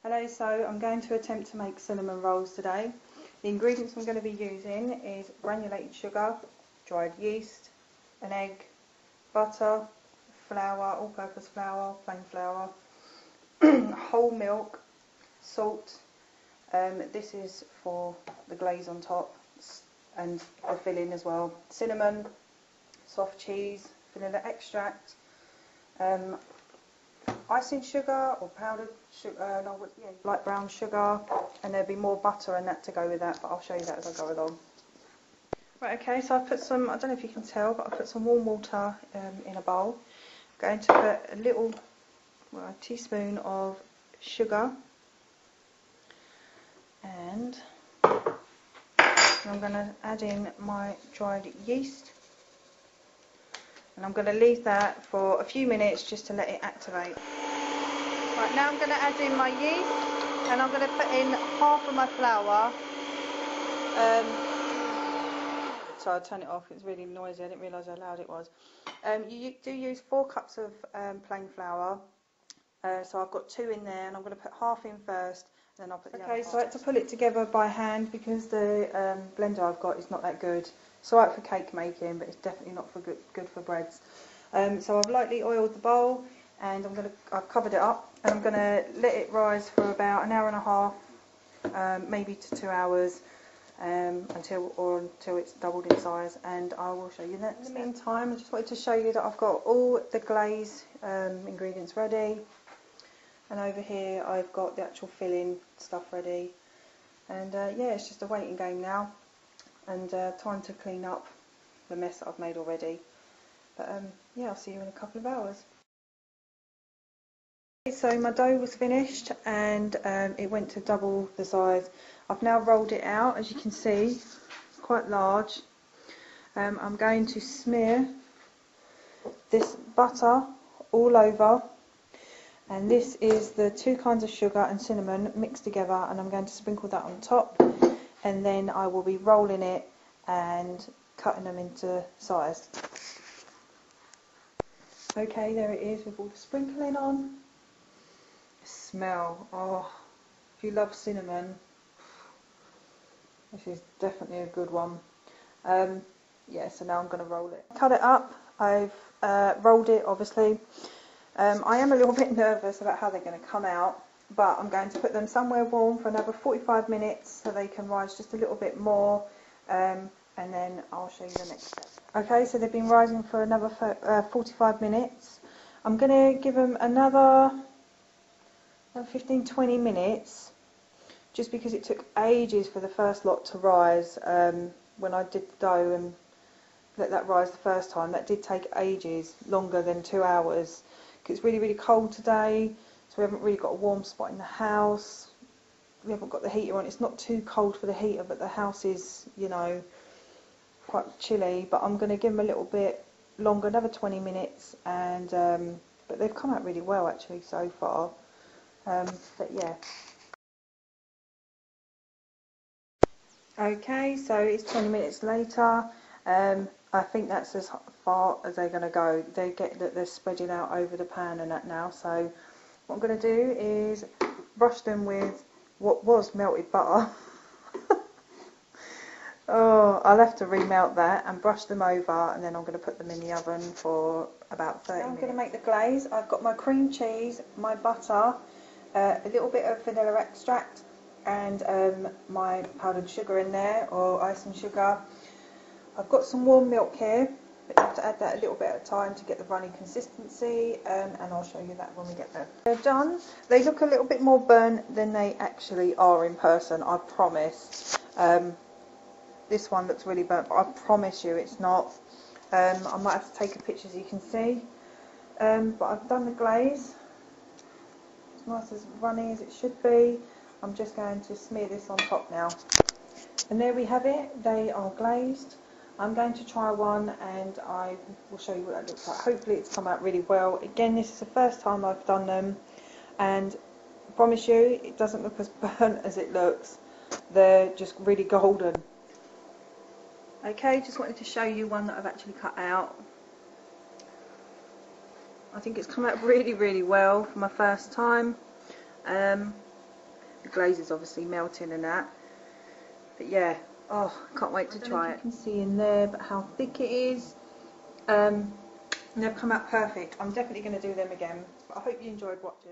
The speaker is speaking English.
Hello, so I'm going to attempt to make cinnamon rolls today. The ingredients I'm going to be using is granulated sugar, dried yeast, an egg, butter, flour, all-purpose flour, plain flour, whole milk, salt. This is for the glaze on top and the filling as well. Cinnamon, soft cheese, vanilla extract, icing sugar or powdered sugar, light brown sugar, and there'll be more butter and that to go with that, but I'll show you that as I go along. Right, okay, so I've put some, I don't know if you can tell, but I've put some warm water in a bowl. I'm going to put a teaspoon of sugar, and I'm going to add in my dried yeast. And I'm going to leave that for a few minutes just to let it activate. Right, now I'm going to add in my yeast, and I'm going to put in half of my flour. So I'll turn it off, it's really noisy, I didn't realise how loud it was. You do use 4 cups of plain flour, so I've got 2 in there, and I'm going to put half in first, and then I'll put the other half. So I had to pull it together by hand because the blender I've got is not that good. It's alright for cake making, but it's definitely not for good for breads. So I've lightly oiled the bowl, and I've covered it up, and I'm going to let it rise for about an hour and a half, maybe to 2 hours, until it's doubled in size, and I will show you that. In the meantime, I just wanted to show you that I've got all the glaze ingredients ready, and over here I've got the actual filling stuff ready, and yeah, it's just a waiting game now, and time to clean up the mess that I've made already. But yeah, I'll see you in a couple of hours. So my dough was finished, and it went to double the size. I've now rolled it out, as you can see, it's quite large. I'm going to smear this butter all over, and this is the 2 kinds of sugar and cinnamon mixed together, and I'm going to sprinkle that on top, and then I will be rolling it and cutting them into size. Okay, there it is with all the sprinkling on. Smell, oh, if you love cinnamon, this is definitely a good one. Yeah, so now I'm going to roll it. Cut it up, I've rolled it obviously. I am a little bit nervous about how they're going to come out, but I'm going to put them somewhere warm for another 45 minutes so they can rise just a little bit more, and then I'll show you the next step. Okay, so they've been rising for another 45 minutes. I'm going to give them another 15-20 minutes, just because it took ages for the first lot to rise. When I did the dough and let that rise the first time, that did take ages, longer than 2 hours, because it's really, really cold today, so we haven't really got a warm spot in the house. We haven't got the heater on. It's not too cold for the heater, but the house is, you know, quite chilly. But I'm going to give them a little bit longer, another 20 minutes, and but they've come out really well actually so far. But yeah. Okay, so it's 20 minutes later. I think that's as far as they're going to go. They get that they're spreading out over the pan and that now. So what I'm going to do is brush them with what was melted butter. Oh, I'll have to remelt that and brush them over, and then I'm going to put them in the oven for about 30 minutes. I'm going to make the glaze. I've got my cream cheese, my butter, a little bit of vanilla extract, and my powdered sugar in there, or icing sugar. I've got some warm milk here, but you have to add that a little bit at a time to get the runny consistency, and I'll show you that when we get there. They're done. They look a little bit more burnt than they actually are in person, I promise. This one looks really burnt, but I promise you it's not. I might have to take a picture so you can see. But I've done the glaze. It's nice as runny as it should be. I'm just going to smear this on top now. And there we have it. They are glazed. I'm going to try one, and I will show you what that looks like. Hopefully it's come out really well. Again, this is the first time I've done them, and I promise you it doesn't look as burnt as it looks. They're just really golden. Okay, just wanted to show you one that I've actually cut out. I think it's come out really, really well for my first time. glaze is obviously melting and that. But yeah, oh, I can't wait to try it. You can see in there but how thick it is. And they've come out perfect. I'm definitely going to do them again. But I hope you enjoyed watching.